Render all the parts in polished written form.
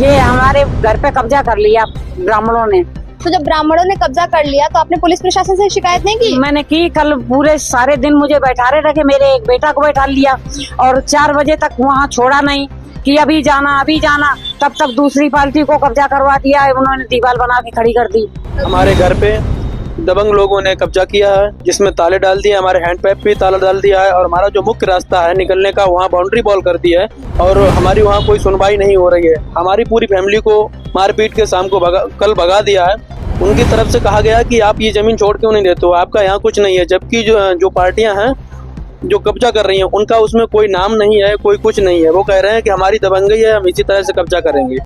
ये हमारे घर पे कब्जा कर लिया ब्राह्मणों ने। तो जब ब्राह्मणों ने कब्जा कर लिया तो आपने पुलिस प्रशासन से शिकायत नहीं की? मैंने की, कल पूरे सारे दिन मुझे बैठारे रखे, मेरे एक बेटा को बैठा लिया और 4 बजे तक वहाँ छोड़ा नहीं कि अभी जाना अभी जाना। तब तक दूसरी पार्टी को कब्जा करवा दिया है, उन्होंने दीवार बना के खड़ी कर दी। हमारे घर पे दबंग लोगों ने कब्जा किया है, जिसमें ताले डाल दिए, हमारे हैंड पैप पे ताला डाल दिया है और हमारा जो मुख्य रास्ता है निकलने का वहाँ बाउंड्री वॉल कर दी है और हमारी वहाँ कोई सुनवाई नहीं हो रही है। हमारी पूरी फैमिली को मारपीट के शाम को कल भगा दिया है। उनकी तरफ से कहा गया कि आप ये जमीन छोड़ क्यों नहीं देते हो, आपका यहाँ कुछ नहीं है। जबकि जो पार्टियां हैं जो कब्जा कर रही हैं उनका उसमें कोई नाम नहीं है, कोई कुछ नहीं है। वो कह रहे हैं कि हमारी दबंगई है, हम इसी तरह से कब्जा करेंगे।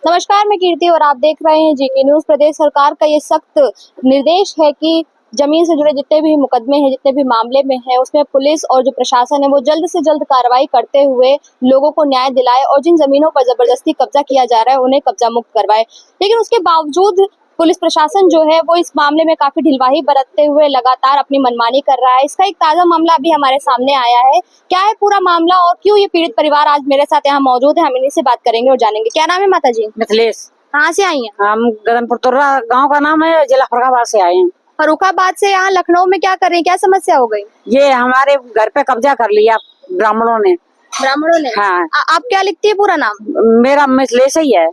नमस्कार, मैं कीर्ति और आप देख रहे हैं जीके न्यूज। प्रदेश सरकार का ये सख्त निर्देश है कि जमीन से जुड़े जितने भी मुकदमे हैं, जितने भी मामले में हैं, उसमें पुलिस और जो प्रशासन है वो जल्द से जल्द कार्रवाई करते हुए लोगों को न्याय दिलाए और जिन जमीनों पर जबरदस्ती कब्जा किया जा रहा है उन्हें कब्जा मुक्त करवाए। लेकिन उसके बावजूद पुलिस प्रशासन जो है वो इस मामले में काफी ढिलवाही बरतते हुए लगातार अपनी मनमानी कर रहा है। इसका एक ताजा मामला अभी हमारे सामने आया है। क्या है पूरा मामला और क्यों ये पीड़ित परिवार आज मेरे साथ यहाँ मौजूद है, हम इन्हीं से बात करेंगे और जानेंगे। क्या नाम है माता जी? मिथिलेश। कहाँ से आई हैं? हम गगनपुर तुर्रा गाँव का नाम है, जिला फरुखाबाद से आए हैं। फर्रुखाबाद से यहाँ लखनऊ में क्या कर रही हैं? क्या समस्या हो गई? ये हमारे घर पे कब्जा कर लिया ब्राह्मणों ने। ब्राह्मणों ने? हाँ। आप क्या लिखती है पूरा नाम? मेरा मिथिलेश ही है।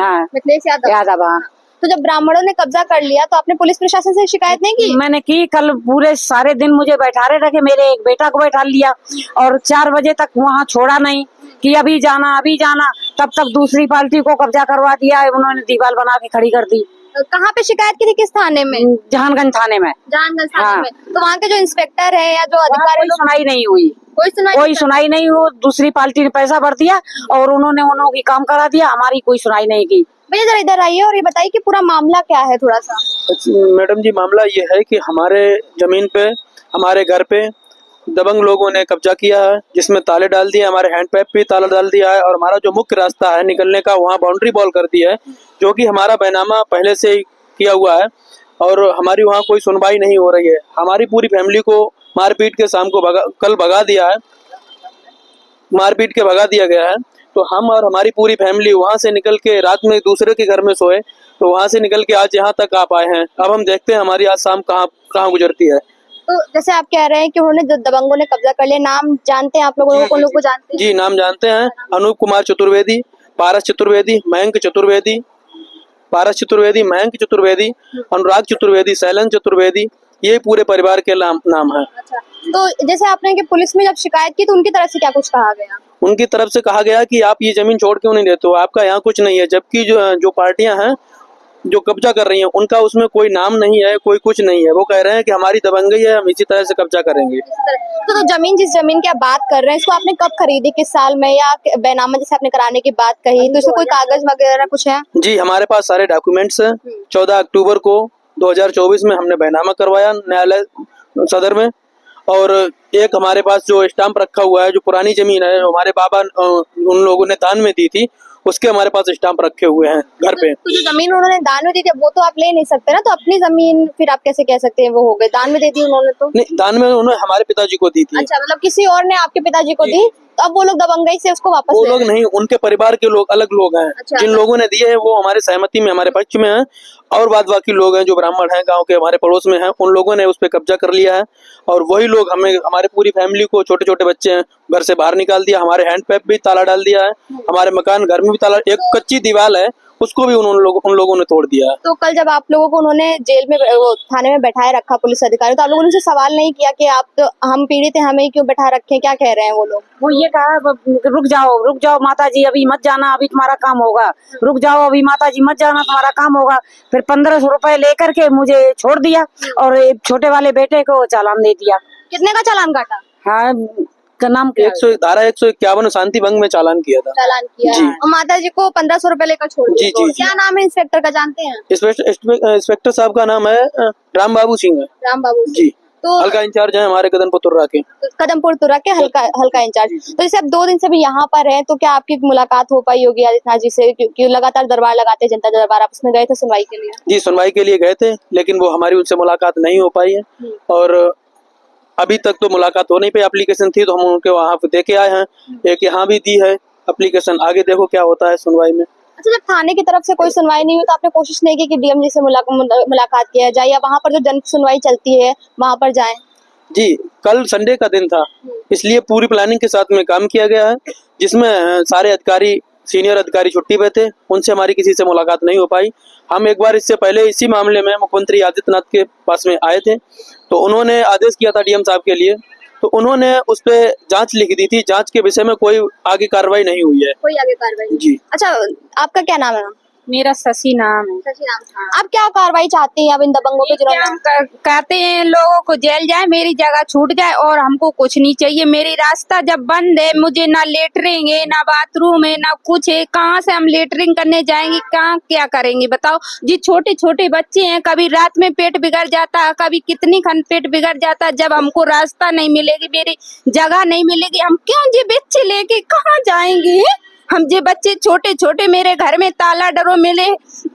हाँ। मिथिलेश यादव। यादव। हाँ। तो जब ब्राह्मणों ने कब्जा कर लिया तो आपने पुलिस प्रशासन से शिकायत नहीं की? मैंने की, कल पूरे सारे दिन मुझे बैठारे रखे, मेरे एक बेटा को बैठा लिया और 4 बजे तक वहाँ छोड़ा नहीं कि अभी जाना अभी जाना। तब तक दूसरी पार्टी को कब्जा करवा दिया है, उन्होंने दीवार बना के खड़ी कर दी। कहाँ पे शिकायत की थी? किस थाने में? जहानगंज थाने में। जहानगंज थाने हाँ। में। तो वहाँ के जो इंस्पेक्टर है या जो अधिकारी, सुनाई नहीं हुई, कोई सुनाई नहीं हुई। दूसरी पार्टी ने पैसा भर दिया और उन्होंने की काम करा दिया, हमारी कोई सुनाई नहीं की। भैया जरा इधर आइए और ये बताइए कि पूरा मामला क्या है थोड़ा सा। मैडम जी, मामला ये है कि हमारे जमीन पे, हमारे घर पे दबंग लोगों ने कब्जा किया है, जिसमें ताले डाल दिए, हमारे हैंड पैप पे ताला डाल दिया है और हमारा जो मुख्य रास्ता है निकलने का वहाँ बाउंड्री वॉल कर दी है, जो कि हमारा बैनामा पहले से ही किया हुआ है और हमारी वहाँ कोई सुनवाई नहीं हो रही है। हमारी पूरी फैमिली को मारपीट के शाम को कल भगा दिया है, मारपीट के भगा दिया गया है। तो हम और हमारी पूरी फैमिली वहाँ से निकल के रात में दूसरे के घर में सोए, तो वहाँ से निकल के आज यहाँ तक आ पाए हैं। अब हम देखते हैं हमारी आज शाम कहाँ गुजरती है। तो जैसे आप कह रहे हैं कि उन्होंने दबंगों ने कब्जा कर लिया, नाम जानते हैं आप लोगों को? लोग को जानते हैं? जी, नाम जानते हैं। अनूप कुमार चतुर्वेदी, पारस चतुर्वेदी, मयंक चतुर्वेदी, पारस चतुर्वेदी, मयंक चतुर्वेदी, अनुराग चतुर्वेदी, शैलन चतुर्वेदी, ये पूरे परिवार के नाम है। अच्छा, तो जैसे आपने कि पुलिस में जब शिकायत की तो उनकी तरफ से क्या कुछ कहा गया? उनकी तरफ से कहा गया कि आप ये जमीन छोड़ क्यों नहीं देते हो, आपका यहाँ कुछ नहीं है। जबकि जो पार्टियां हैं जो कब्जा कर रही हैं उनका उसमें कोई नाम नहीं है, कोई कुछ नहीं है। वो कह रहे हैं कि हमारी दबंगई है, हम इसी तरह से कब्जा करेंगे। तो जमीन, जिस जमीन की आप बात कर रहे हैं, इसको आपने कब खरीदी, किस साल में, या बैनामा जैसे आपने कराने की बात कही, तो इसको कोई कागज वगैरह कुछ है? जी, हमारे पास सारे डॉक्यूमेंट्स है। 14 अक्टूबर को 2024 में हमने बैनामा करवाया न्यायालय सदर में और एक हमारे पास जो स्टाम्प रखा हुआ है, जो पुरानी जमीन है, जो हमारे बाबा उन लोगों ने दान में दी थी, उसके हमारे पास स्टाम्प रखे हुए हैं घर पे। तो जो जमीन उन्होंने दान में दी थी वो तो आप ले नहीं सकते ना, तो अपनी जमीन फिर आप कैसे कह सकते हैं वो हो गए? दान में दे दी उन्होंने तो? नहीं, दान में उन्होंने हमारे पिताजी को दी थी। अच्छा, मतलब किसी और ने आपके पिताजी को दी, तो अब वो लोग दबंगई से उसको वापस वो ले लोग नहीं, उनके परिवार के लोग, अलग लोग हैं। अच्छा, जिन लोगों ने दिए हैं वो हमारे सहमति में, हमारे पक्ष में हैं और बाद बाकी लोग हैं जो ब्राह्मण हैं, गांव के हमारे पड़ोस में हैं, उन लोगों ने उस पर कब्जा कर लिया है और वही लोग हमें, हमारे पूरी फैमिली को, छोटे छोटे बच्चे हैं, घर से बाहर निकाल दिया। हमारे हैंड पैप भी ताला डाल दिया है, हमारे मकान घर में भी ताला, एक कच्ची दीवार है उसको भी उन लोगों ने तोड़ दिया है। तो कल जब आप लोगों को उन्होंने जेल में, वो थाने में बैठाए रखा पुलिस अधिकारी, तो आप लोगों ने उनसे सवाल नहीं किया कि आप तो, हम पीड़ित हैं, हमें क्यों बैठा रखे? क्या कह रहे हैं वो लोग? वो ये कहा, रुक जाओ माता जी, अभी मत जाना, अभी तुम्हारा काम होगा। रुक जाओ अभी माता जी, मत जाना, तुम्हारा काम होगा। फिर 1500 रुपए लेकर के मुझे छोड़ दिया और एक छोटे वाले बेटे को चालान दे दिया। कितने का चालान काटा? हाँ, का नाम क्या है? धारा 151 शांति भंग में चालान किया था। चालान किया जी। और माता जी को 1500 रुपए लेकर छोड़ दिया। जी, जी, क्या नाम है इंस्पेक्टर का, जानते हैं? इंस्पेक्टर साहब का नाम है राम बाबू सिंह है। राम बाबू जी। तो हल्का इंचार्ज है हमारे कदमपुर तुर्रा के। कदमपुर तुरा के हल्का इंचार्ज। तो जैसे अब 2 दिन से भी यहाँ पर है, तो क्या आपकी मुलाकात हो पाई योगी आदित्यनाथ जी से, क्योंकि लगातार दरबार लगाते हैं, जनता दरबार, आप उसमें गए थे सुनवाई के लिए? जी, सुनवाई के लिए गए थे, लेकिन वो हमारी उनसे मुलाकात नहीं हो पाई है और अभी तक तो मुलाकात हो नहीं पाई। एप्लीकेशन थी तो हम उनके वहाँ पे दे के आए हैं, एक यहाँ भी दी है एप्लीकेशन, आगे देखो क्या होता है सुनवाई में। अच्छा, जब थाने की तरफ से कोई सुनवाई नहीं हुई तो आपने कोशिश नहीं की कि डीएम जी से मुलाकात किया जाए या वहाँ पर जो जन सुनवाई चलती है वहाँ पर जाएं? जी, कल संडे का दिन था, इसलिए पूरी प्लानिंग के साथ में काम किया गया है, जिसमें सारे अधिकारी, सीनियर अधिकारी छुट्टी पे थे, उनसे हमारी किसी से मुलाकात नहीं हो पाई। हम एक बार इससे पहले इसी मामले में मुख्यमंत्री आदित्यनाथ के पास में आए थे, तो उन्होंने आदेश किया था डीएम साहब के लिए, तो उन्होंने उस पे जांच लिख दी थी, जांच के विषय में कोई आगे कार्रवाई नहीं हुई है। कोई आगे कार्रवाई? जी। अच्छा, आपका क्या नाम है? मेरा शशि नाम है। शशि नाम। आप क्या कार्रवाई चाहती हैं अब इन दबंगों पे जिन्होंने? कहते हैं लोगों को जेल जाए, मेरी जगह छूट जाए और हमको कुछ नहीं चाहिए। मेरी रास्ता जब बंद है, मुझे ना लेटरिंग है, ना बाथरूम है, ना कुछ है, कहाँ से हम लेटरिंग करने जाएंगे, कहाँ क्या करेंगे बताओ जी। छोटे छोटे बच्चे हैं, कभी रात में पेट बिगड़ जाता है, कभी कितनी खन पेट बिगड़ जाता है। जब हमको रास्ता नहीं मिलेगी, मेरी जगह नहीं मिलेगी, हम क्यों जी बच्चे लेके कहाँ जाएंगे? हम जे बच्चे छोटे छोटे, मेरे घर में ताला डरो मिले,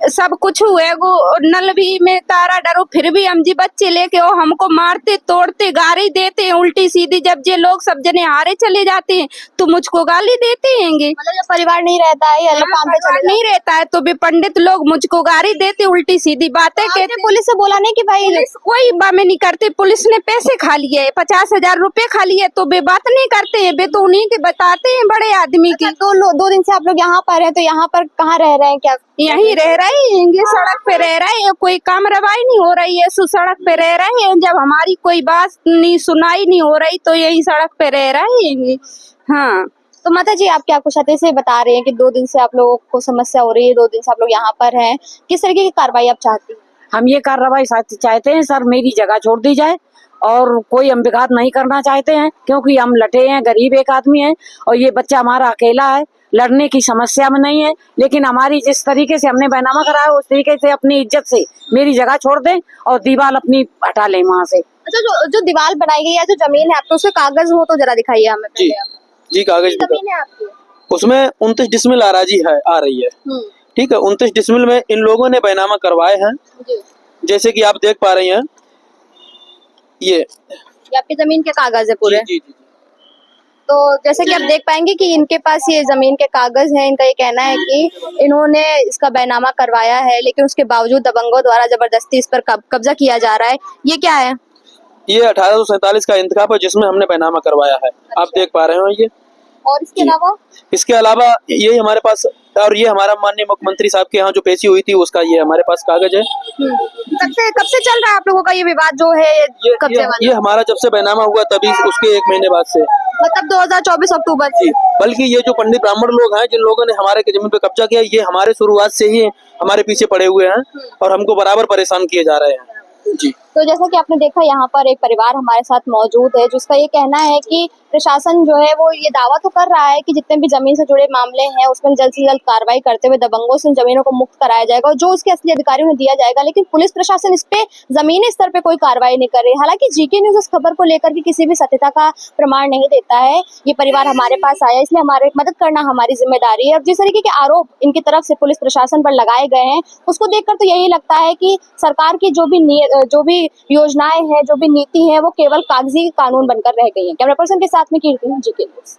सब कुछ हुए गो, नल भी में ताला डरो, फिर भी हम जी बच्चे लेके वो हमको मारते तोड़ते गाली देते हैं उल्टी सीधी। जब जे लोग सब जने हारे चले जाते हैं तो मुझको गाली देते हैंगे। मतलब जब परिवार नहीं रहता है या लोग काम पे चले नहीं रहता है तो भी पंडित लोग मुझको गाली देते, उल्टी सीधी बातें कहते। पुलिस से बोला नहीं कि भाई कोई बात नहीं करते, पुलिस ने पैसे खा लिए, 50,000 रुपए खा लिए, तो वे बात नहीं करते हैं, वे तो उन्हीं के बताते हैं बड़े आदमी की। 2 दिन से आप लोग यहाँ पर हैं, तो यहाँ पर कहाँ रह रहे हैं? क्या यहीं रह रहे हैं, सड़क पे रह रहे हैं, कोई काम रवाई नहीं हो रही है, सड़क पे रह रहे हैं। जब हमारी कोई बात नहीं सुनाई नहीं हो रही तो यही सड़क पे रह रहे हैं। हाँ, तो माता जी, आप क्या कुछ से बता रहे हैं कि 2 दिन से आप लोगों को समस्या हो रही है, 2 दिन से आप लोग यहाँ पर हैं, किस तरीके की कार्रवाई आप चाहती हैं? हम ये कार्रवाई चाहते हैं सर, मेरी जगह छोड़ दी जाए और कोई हम विघात नहीं करना चाहते हैं, क्योंकि हम लटे हैं, गरीब एक आदमी है और ये बच्चा हमारा अकेला है, लड़ने की समस्या में नहीं है। लेकिन हमारी जिस तरीके से हमने बैनामा कराया उस तरीके से अपनी इज्जत से मेरी जगह छोड़ दें और दीवार अपनी हटा लें वहाँ से। अच्छा, जो दीवार बनाई गई है, जो जमीन है आपको, उसके कागज हो तो जरा दिखाइए हमें जी, पहले। जी कागज जमीन है आपकी? उसमें 29 डिसमिल आराजी है, आ रही है। ठीक है, 29 डिसमिल में इन लोगों ने बैनामा करवाए हैं, जैसे कि आप देख पा रही हैं, ये आपकी जमीन के कागज है पूरे। जी, जी, जी। तो जैसे कि आप देख पाएंगे कि इनके पास ये जमीन के कागज हैं। इनका ये कहना है कि इन्होंने इसका बैनामा करवाया है, लेकिन उसके बावजूद दबंगों द्वारा जबरदस्ती इस पर कब्जा किया जा रहा है। ये क्या है? ये 1847 का इंतखाब है जिसमें हमने बैनामा करवाया है। आप देख पा रहे हो ये। और इसके अलावा ये हमारे पास, और ये हमारा माननीय मुख्यमंत्री साहब के यहाँ जो पेशी हुई थी उसका ये हमारे पास कागज है। कब से चल रहा है आप लोगों का ये विवाद जो है कब्जे वाला? ये हमारा जब से बैनामा हुआ तभी उसके 1 महीने बाद से, मतलब 2024 अक्टूबर से। बल्कि ये जो पंडित ब्राह्मण लोग हैं जिन लोगों ने हमारे जमीन पे कब्जा किया, ये हमारे शुरुआत से ही हमारे पीछे पड़े हुए हैं और हमको बराबर परेशान किए जा रहे हैं। जी। तो जैसा कि आपने देखा, यहाँ पर एक परिवार हमारे साथ मौजूद है जिसका ये कहना है कि प्रशासन जो है वो ये दावा तो कर रहा है कि जितने भी जमीन से जुड़े मामले हैं उसमें जल्द से जल्द कार्रवाई करते हुए दबंगों से जमीनों को मुक्त कराया जाएगा और जो उसके असली अधिकारियों ने दिया जाएगा, लेकिन पुलिस प्रशासन इस पे जमीनी स्तर पे कोई कार्रवाई नहीं कर रही। हालांकि जीके न्यूज इस खबर को लेकर के किसी भी सत्यता का प्रमाण नहीं देता है। ये परिवार हमारे पास आया, इसलिए हमारे मदद करना हमारी जिम्मेदारी है। और जिस तरीके के आरोप इनकी तरफ से पुलिस प्रशासन पर लगाए गए हैं उसको देखकर तो यही लगता है कि सरकार की जो भी योजनाएं हैं, जो भी नीति है, वो केवल कागजी कानून बनकर रह गई है। कैमरा पर्सन के साथ में कीर्ति, जीके न्यूज।